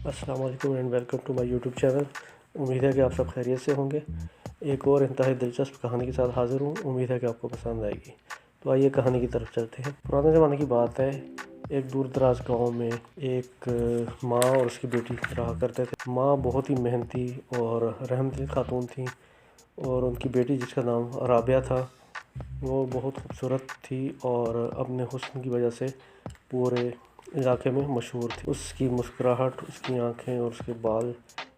السلام علیکم and welcome to my YouTube channel. امید ہے کہ آپ سب خیریت سے ہوں گے۔ ایک اور انتہائی دلچسپ کہانی کے ساتھ حاضر ہوں، امید ہے کہ آپ کو پسند آئے گی۔ تو آئیے کہانی کی طرف چلتے ہیں۔ پرانے زمانے کی بات ہے، ایک دور دراز گاؤں میں ایک ماں اور اس کی بیٹی رہا کرتے تھے۔ ماں بہت ہی محنتی اور رحم دل خاتون تھیں، اور ان کی بیٹی جس کا نام رابعہ تھا وہ بہت خوبصورت تھی اور اپنے حسن کی وجہ سے پورے علاقے میں مشہور تھی۔ اس کی مسکراہٹ، اس کی آنکھیں اور اس کے بال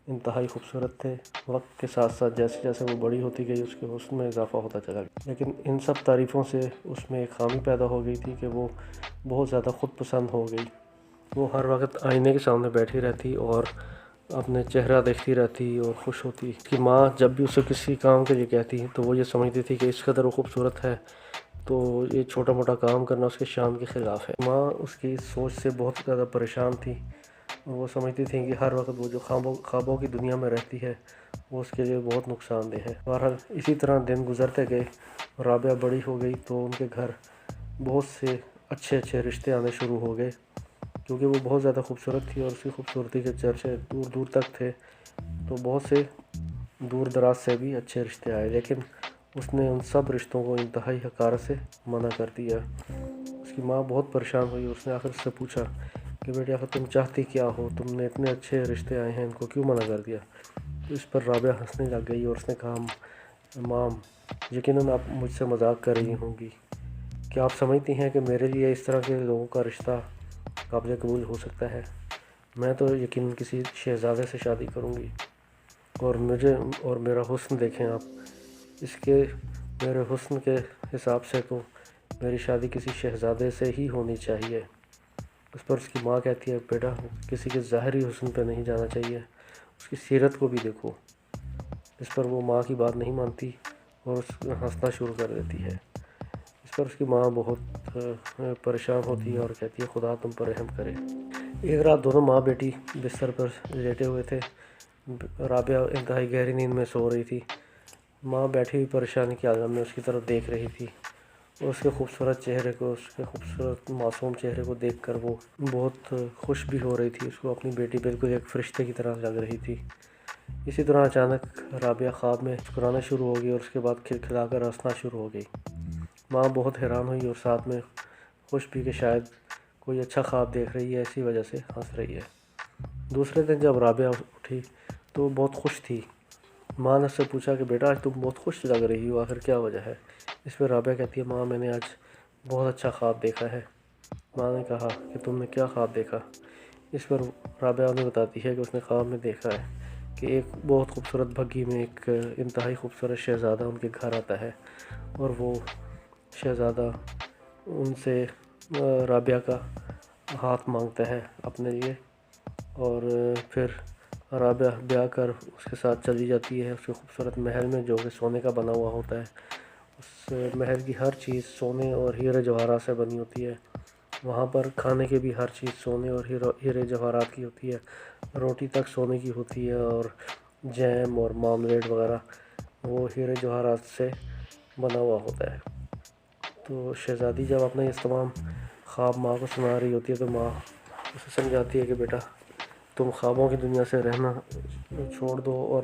انتہائی خوبصورت تھے۔ وقت کے ساتھ ساتھ جیسے جیسے وہ بڑی ہوتی گئی اس کے حسن میں اضافہ ہوتا چلا گیا، لیکن ان سب تعریفوں سے اس میں ایک خامی پیدا ہو گئی تھی کہ وہ بہت زیادہ خود پسند ہو گئی۔ وہ ہر وقت آئینے کے سامنے بیٹھی رہتی اور اپنے چہرہ دیکھتی رہتی اور خوش ہوتی۔ اس کی ماں جب بھی اسے کسی کام کے لیے کہتی تو وہ یہ سمجھتی تھی کہ اس قدر وہ خوبصورت ہے تو یہ چھوٹا موٹا کام کرنا اس کے شان کے خلاف ہے۔ ماں اس کی سوچ سے بہت زیادہ پریشان تھی۔ وہ سمجھتی تھیں کہ ہر وقت وہ جو خوابوں کی دنیا میں رہتی ہے وہ اس کے لیے بہت نقصان دہ ہے۔ بہرحال اسی طرح دن گزرتے گئے، رابعہ بڑی ہو گئی تو ان کے گھر بہت سے اچھے رشتے آنے شروع ہو گئے، کیونکہ وہ بہت زیادہ خوبصورت تھی اور اس کی خوبصورتی کے چرچے دور دور تک تھے، تو بہت سے دور دراز سے بھی اچھے رشتے آئے، لیکن اس نے ان سب رشتوں کو انتہائی حقارت سے منع کر دیا۔ اس کی ماں بہت پریشان ہوئی اور اس نے آخر اس سے پوچھا کہ بیٹی آخر تم چاہتی کیا ہو؟ تم نے اتنے اچھے رشتے آئے ہیں، ان کو کیوں منع کر دیا؟ تو اس پر رابعہ ہنسنے لگ گئی اور اس نے کہا مام، یقیناً آپ مجھ سے مذاق کر رہی ہوں گی۔ کیا آپ سمجھتی ہیں کہ میرے لیے اس طرح کے لوگوں کا رشتہ قابل قبول ہو سکتا ہے؟ میں تو یقیناً کسی شہزادے سے شادی کروں گی، اور مجھے اور میرا حسن دیکھیں آپ، اس کے میرے حسن کے حساب سے تو میری شادی کسی شہزادے سے ہی ہونی چاہیے۔ اس پر اس کی ماں کہتی ہے بیٹا کسی کے ظاہری حسن پہ نہیں جانا چاہیے، اس کی سیرت کو بھی دیکھو۔ اس پر وہ ماں کی بات نہیں مانتی اور اس کو ہنسنا شروع کر دیتی ہے۔ اس پر اس کی ماں بہت پریشان ہوتی ہے اور کہتی ہے خدا تم پر رحم کرے۔ ایک رات دونوں ماں بیٹی بستر پر لیٹے ہوئے تھے۔ رابعہ انتہائی گہری نیند میں سو رہی تھی۔ ماں بیٹھی ہوئی پریشانی کے عالم میں اس کی طرف دیکھ رہی تھی، اور اس کے خوبصورت چہرے کو، اس کے خوبصورت معصوم چہرے کو دیکھ کر وہ بہت خوش بھی ہو رہی تھی۔ اس کو اپنی بیٹی بالکل ایک فرشتے کی طرح لگ رہی تھی۔ اسی طرح اچانک رابعہ خواب میں مسکرانا شروع ہو گئی اور اس کے بعد کھلکھلا کر ہنسنا شروع ہو گئی۔ ماں بہت حیران ہوئی اور ساتھ میں خوش بھی کہ شاید کوئی اچھا خواب دیکھ رہی ہے، اسی وجہ سے ہنس رہی ہے۔ دوسرے دن جب رابعہ اٹھی تو وہ بہت خوش تھی۔ ماں نے اس سے پوچھا کہ بیٹا آج تم بہت خوش لگ رہی ہو، آخر کیا وجہ ہے؟ اس پہ رابعہ کہتی ہے ماں میں نے آج بہت اچھا خواب دیکھا ہے۔ ماں نے کہا کہ تم نے کیا خواب دیکھا؟ اس پر رابعہ نے بتاتی ہے کہ اس نے خواب میں دیکھا ہے کہ ایک بہت خوبصورت بھگی میں ایک انتہائی خوبصورت شہزادہ ان کے گھر آتا ہے، اور وہ شہزادہ ان سے رابعہ کا ہاتھ مانگتا ہے اپنے لیے، اور پھر رابعہ بیاہ کر اس کے ساتھ چلی جاتی ہے اس کے خوبصورت محل میں، جو کہ سونے کا بنا ہوا ہوتا ہے۔ اس محل کی ہر چیز سونے اور ہیرے جواہرات سے بنی ہوتی ہے۔ وہاں پر کھانے کی بھی ہر چیز سونے اور ہیرے جواہرات کی ہوتی ہے، روٹی تک سونے کی ہوتی ہے، اور جیم اور مارملیٹ وغیرہ وہ ہیرے جواہرات سے بنا ہوا ہوتا ہے۔ تو شہزادی جب اپنا یہ تمام خواب ماں کو سنا رہی ہوتی ہے تو ماں اسے سمجھاتی ہے کہ بیٹا تم خوابوں کی دنیا سے رہنا چھوڑ دو اور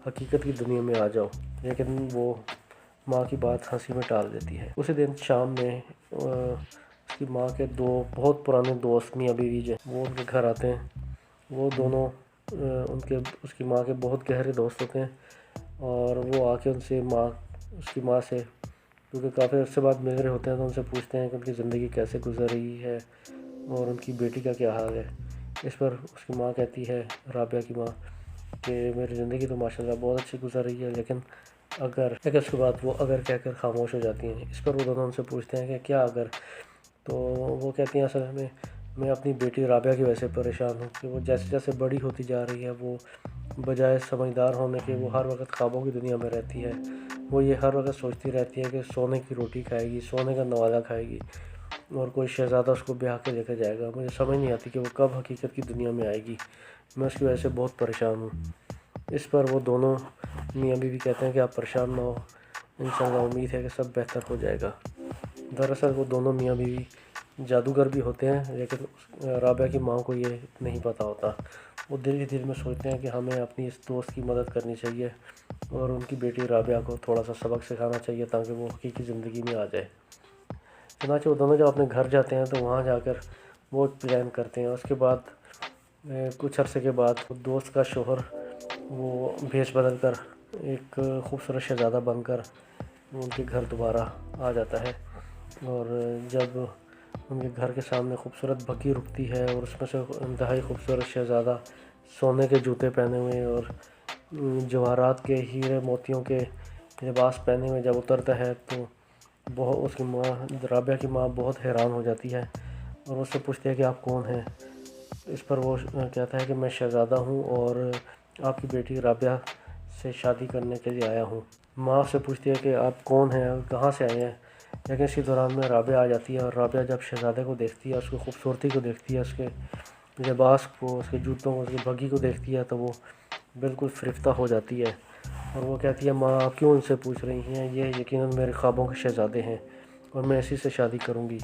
حقیقت کی دنیا میں آ جاؤ، لیکن وہ ماں کی بات ہنسی میں ٹال دیتی ہے۔ اسی دن شام میں اس کی ماں کے دو بہت پرانے دوست میاں بیوی وہ ان کے گھر آتے ہیں۔ وہ دونوں اس کی ماں کے بہت گہرے دوست ہوتے ہیں، اور وہ آ کے اس کی ماں سے، کیونکہ کافی عرصے بعد مل رہے ہوتے ہیں، تو ان سے پوچھتے ہیں کہ ان کی زندگی کیسے گزر رہی ہے اور ان کی بیٹی کا کیا حال ہے۔ اس پر اس کی ماں کہتی ہے، رابعہ کی ماں، کہ میری زندگی تو ماشاءاللہ بہت اچھی گزر رہی ہے، لیکن اس کے بعد وہ اگر کہہ کر خاموش ہو جاتی ہیں۔ اس پر وہ دونوں ان سے پوچھتے ہیں کہ کیا اگر؟ تو وہ کہتی ہیں اصل میں اپنی بیٹی رابعہ کی وجہ سے پریشان ہوں کہ وہ جیسے جیسے بڑی ہوتی جا رہی ہے، وہ بجائے سمجھدار ہونے کے وہ ہر وقت خوابوں کی دنیا میں رہتی ہے۔ وہ یہ ہر وقت سوچتی رہتی ہے کہ سونے کی روٹی کھائے گی، سونے کا نوالہ کھائے گی، اور کوئی شہزادہ اس کو بیاہ کے لے کے جائے گا۔ مجھے سمجھ نہیں آتی کہ وہ کب حقیقت کی دنیا میں آئے گی، میں اس کی وجہ سے بہت پریشان ہوں۔ اس پر وہ دونوں میاں بیوی کہتے ہیں کہ آپ پریشان نہ ہو، انشاءاللہ امید ہے کہ سب بہتر ہو جائے گا۔ دراصل وہ دونوں میاں بیوی جادوگر بھی ہوتے ہیں، لیکن رابعہ کی ماں کو یہ نہیں پتہ ہوتا۔ وہ دل ہی دل میں سوچتے ہیں کہ ہمیں اپنی اس دوست کی مدد کرنی چاہیے اور ان کی بیٹی رابعہ کو تھوڑا سا سبق سکھانا چاہیے تاکہ وہ حقیقی زندگی میں آ جائے۔ چنانچہ وہ دونوں جب اپنے گھر جاتے ہیں تو وہاں جا کر وہ ایک پلان کرتے ہیں۔ اس کے بعد کچھ عرصے کے بعد دوست کا شوہر وہ بھیس بدل کر ایک خوبصورت شہزادہ بن کر ان کے گھر دوبارہ آ جاتا ہے، اور جب ان کے گھر کے سامنے خوبصورت بگھی رکتی ہے اور اس میں سے انتہائی خوبصورت شہزادہ سونے کے جوتے پہنے ہوئے اور جواہرات کے ہیرے موتیوں کے لباس پہنے ہوئے جب اترتا ہے تو اس کی ماں رابعہ کی ماں بہت حیران ہو جاتی ہے اور اس سے پوچھتی ہے کہ آپ کون ہیں۔ اس پر وہ کہتا ہے کہ میں شہزادہ ہوں اور آپ کی بیٹی رابعہ سے شادی کرنے کے لیے آیا ہوں۔ ماں سے پوچھتی ہے کہ آپ کون ہیں اور کہاں سے آئے ہیں، لیکن اسی دوران میں رابعہ آ جاتی ہے، اور رابعہ جب شہزادے کو دیکھتی ہے، اس کی خوبصورتی کو دیکھتی ہے، اس کے لباس کو، اس کے جوتوں کو، اس کی بگھی کو دیکھتی ہے تو وہ بالکل فرفتہ ہو جاتی ہے، اور وہ کہتی ہے ماں آپ کیوں ان سے پوچھ رہی ہیں، یہ یقیناً میرے خوابوں کے شہزادے ہیں اور میں اسی سے شادی کروں گی۔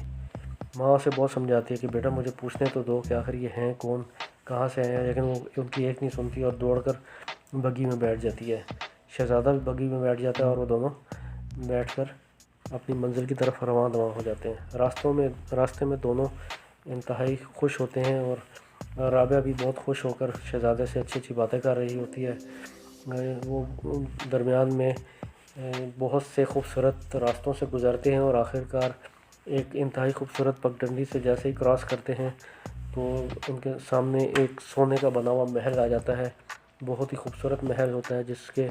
ماں اسے بہت سمجھاتی ہے کہ بیٹا مجھے پوچھنے تو دو کہ آخر یہ ہیں کون، کہاں سے آئے ہیں، لیکن وہ ان کی ایک نہیں سنتی اور دوڑ کر بگھی میں بیٹھ جاتی ہے۔ شہزادہ بھی بگھی میں بیٹھ جاتا ہے اور وہ دونوں بیٹھ کر اپنی منزل کی طرف رواں دواں ہو جاتے ہیں۔ راستے میں دونوں انتہائی خوش ہوتے ہیں، اور رابعہ بھی بہت خوش ہو کر شہزادے سے اچھی اچھی باتیں کر رہی ہوتی ہے۔ وہ درمیان میں بہت سے خوبصورت راستوں سے گزرتے ہیں اور آخرکار ایک انتہائی خوبصورت پگڈنڈی سے جیسے ہی کراس کرتے ہیں تو ان کے سامنے ایک سونے کا بنا ہوا محل آ جاتا ہے۔ بہت ہی خوبصورت محل ہوتا ہے جس کے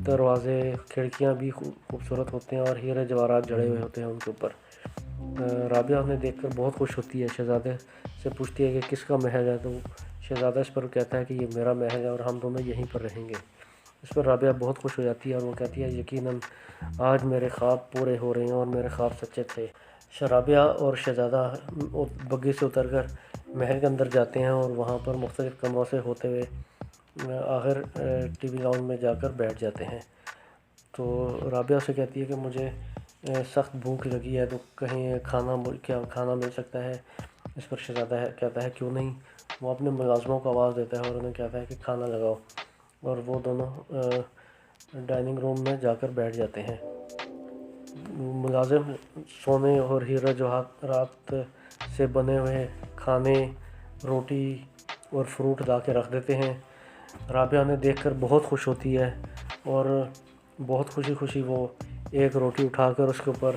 دروازے کھڑکیاں بھی خوبصورت ہوتے ہیں اور ہیرے جواہرات جڑے ہوئے ہوتے ہیں ان کے اوپر۔ رابعہ انہیں دیکھ کر بہت خوش ہوتی ہے، شہزادے سے پوچھتی ہے کہ کس کا محل ہے، تو شہزادہ اس پر کہتا ہے کہ یہ میرا محل ہے اور ہم دونوں یہیں پر رہیں گے۔ اس پر رابعہ بہت خوش ہو جاتی ہے اور وہ کہتی ہے یقیناً آج میرے خواب پورے ہو رہے ہیں اور میرے خواب سچے تھے۔ رابعہ اور شہزادہ بگھی سے اتر کر محل کے اندر جاتے ہیں اور وہاں پر مختلف کمروں سے ہوتے ہوئے آخر ٹی وی لاؤنج میں جا کر بیٹھ جاتے ہیں۔ تو رابعہ سے کہتی ہے کہ مجھے سخت بھوک لگی ہے تو کہیں کھانا مل سکتا ہے۔ اس پر شہزادہ کہتا ہے کیوں نہیں۔ وہ اپنے ملازموں کو آواز دیتا ہے اور انہیں کہتا ہے کہ کھانا لگاؤ، اور وہ دونوں ڈائننگ روم میں جا کر بیٹھ جاتے ہیں۔ ملازم سونے اور ہیرے جواہرات سے بنے ہوئے کھانے، روٹی اور فروٹ لا کے رکھ دیتے ہیں۔ رابعہ انہیں دیکھ کر بہت خوش ہوتی ہے اور بہت خوشی وہ ایک روٹی اٹھا کر اس کے اوپر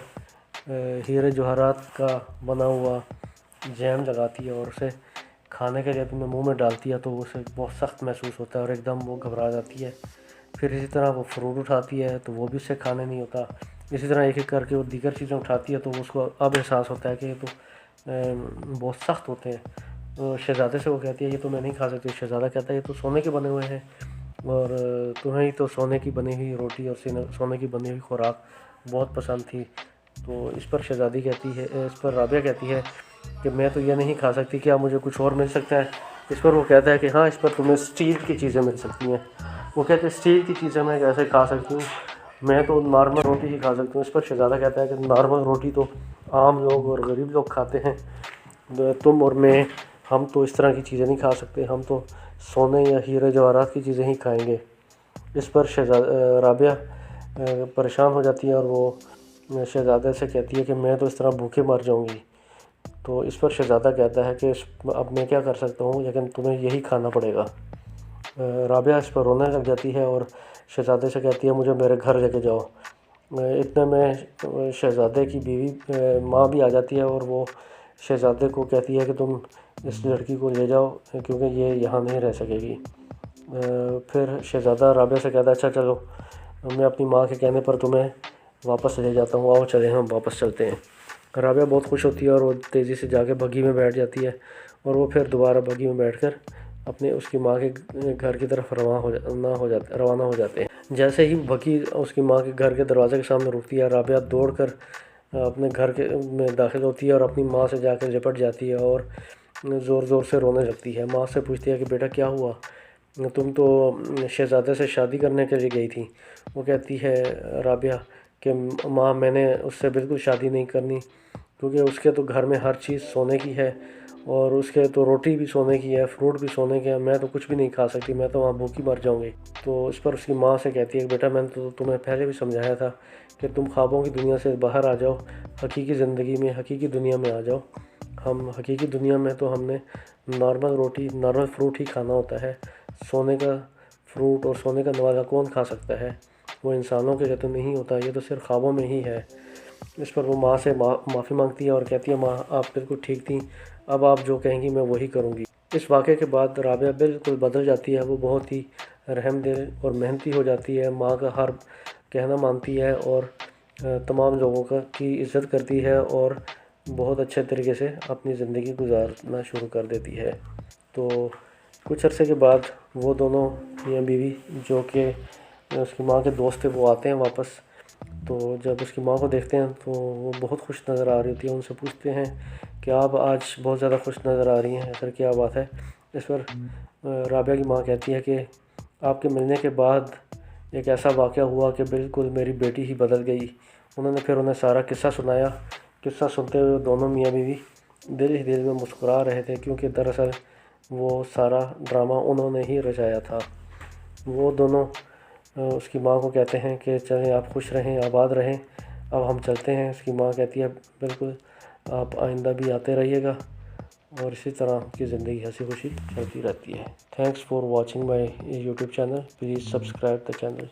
ہیرے جواہرات کا بنا ہوا جیم لگاتی ہے اور اسے کھانے کے جب منہ میں ڈالتی ہے تو اسے بہت سخت محسوس ہوتا ہے اور ایک دم وہ گھبرا جاتی ہے۔ پھر اسی طرح وہ فروٹ اٹھاتی ہے تو وہ بھی اسے کھانے نہیں ہوتا۔ اسی طرح ایک ایک کر کے وہ دیگر چیزیں اٹھاتی ہے تو اس کو اب احساس ہوتا ہے کہ یہ تو بہت سخت ہوتے ہیں۔ تو شہزادے سے وہ کہتی ہے یہ تو میں نہیں کھا سکتی۔ شہزادہ کہتا ہے یہ تو سونے کے بنے ہوئے ہیں اور تمہیں تو سونے کی بنی ہوئی روٹی اور سونے کی بنی ہوئی خوراک بہت پسند تھی۔ تو اس پر رابعہ کہتی ہے کہ میں تو یہ نہیں کھا سکتی، کیا مجھے کچھ اور مل سکتا ہے؟ اس پر وہ کہتا ہے کہ ہاں اس پر تمہیں اسٹیل کی چیزیں مل سکتی ہیں۔ وہ کہتے ہیں اسٹیل کی چیزیں میں کیسے کھا سکتی ہوں، میں تو نارمل روٹی ہی کھا سکتی ہوں۔ اس پر شہزادہ کہتا ہے کہ نارمل روٹی تو عام لوگ اور غریب لوگ کھاتے ہیں، تم اور میں ہم تو اس طرح کی چیزیں نہیں کھا سکتے، ہم تو سونے یا ہیرے جواہرات کی چیزیں ہی کھائیں گے۔ اس پر رابعہ پریشان ہو جاتی ہے اور وہ شہزادے سے کہتی ہے کہ میں تو اس طرح بھوکے مر جاؤں گی۔ تو اس پر شہزادہ کہتا ہے کہ اب میں کیا کر سکتا ہوں، لیکن تمہیں یہی کھانا پڑے گا۔ رابعہ اس پر رونے لگ جاتی ہے اور شہزادے سے کہتی ہے مجھے میرے گھر لے کے جاؤ۔ اتنے میں شہزادے کی بیوی ماں بھی آ جاتی ہے اور وہ شہزادے کو کہتی ہے کہ تم اس لڑکی کو لے جاؤ کیونکہ یہ یہاں نہیں رہ سکے گی۔ پھر شہزادہ رابعہ سے کہتا ہے اچھا چلو میں اپنی ماں کے کہنے پر تمہیں واپس لے جاتا ہوں، آؤ چلیں ہم واپس چلتے ہیں۔ رابعہ بہت خوش ہوتی ہے اور وہ تیزی سے جا کے بگھی میں بیٹھ جاتی ہے اور وہ پھر دوبارہ بگھی میں بیٹھ کر اس کی ماں کے گھر کی طرف روانہ ہو جاتے ہیں۔ جیسے ہی بگھی اس کی ماں کے گھر کے دروازے کے سامنے رکتی ہے، رابعہ دوڑ کر اپنے گھر میں داخل ہوتی ہے اور اپنی ماں سے جا کے لپٹ جاتی ہے اور زور زور سے رونے لگتی ہے۔ ماں سے پوچھتی ہے کہ بیٹا کیا ہوا، تم تو شہزادے سے شادی کرنے کے لیے گئی تھی۔ وہ کہتی ہے رابعہ کہ ماں میں نے اس سے بالکل شادی نہیں کرنی کیونکہ اس کے تو گھر میں ہر چیز سونے کی ہے اور اس کے تو روٹی بھی سونے کی ہے، فروٹ بھی سونے کے ہے، میں تو کچھ بھی نہیں کھا سکتی، میں تو وہاں بھوکی مر جاؤں گی۔ تو اس پر اس کی ماں سے کہتی ہے کہ بیٹا میں نے تو تمہیں پہلے بھی سمجھایا تھا کہ تم خوابوں کی دنیا سے باہر آ جاؤ، حقیقی زندگی میں، حقیقی دنیا میں آ جاؤ۔ ہم حقیقی دنیا میں تو ہم نے نارمل روٹی، نارمل فروٹ ہی کھانا ہوتا ہے۔ سونے کا فروٹ اور سونے کا نوازا کون کھا سکتا ہے؟ وہ انسانوں کے لیے تو نہیں ہوتا، یہ تو صرف خوابوں میں ہی ہے۔ اس پر وہ ماں سے معافی مانگتی ہے اور کہتی ہے ماں آپ بالکل ٹھیک تھیں، اب آپ جو کہیں گی میں وہی کروں گی۔ اس واقعے کے بعد رابعہ بالکل بدل جاتی ہے، وہ بہت ہی رحم دل اور محنتی ہو جاتی ہے، ماں کا ہر کہنا مانتی ہے اور تمام لوگوں کی عزت کرتی ہے اور بہت اچھے طریقے سے اپنی زندگی گزارنا شروع کر دیتی ہے۔ تو کچھ عرصے کے بعد وہ دونوں میاں بیوی جو کہ اس کی ماں کے دوست تھے وہ آتے ہیں واپس۔ تو جب اس کی ماں کو دیکھتے ہیں تو وہ بہت خوش نظر آ رہی ہوتی ہے، ان سے پوچھتے ہیں کہ آپ آج بہت زیادہ خوش نظر آ رہی ہیں، سر کیا بات ہے؟ اس پر رابعہ کی ماں کہتی ہے کہ آپ کے ملنے کے بعد ایک ایسا واقعہ ہوا کہ بالکل میری بیٹی ہی بدل گئی۔ انہوں نے پھر انہیں سارا قصہ سنایا۔ قصہ سنتے ہوئے دونوں میاں بیوی دل ہی دل میں مسکرا رہے تھے، کیونکہ دراصل وہ سارا ڈرامہ انہوں نے ہی رچایا تھا۔ وہ دونوں اس کی ماں کو کہتے ہیں کہ چلیں آپ خوش رہیں، آباد رہیں، اب ہم چلتے ہیں۔ اس کی ماں کہتی ہے بالکل، آپ آئندہ بھی آتے رہیے گا، اور اسی طرح آپ کی زندگی ہنسی خوشی چلتی رہتی ہے۔ Thanks for watching my YouTube channel, please subscribe the channel.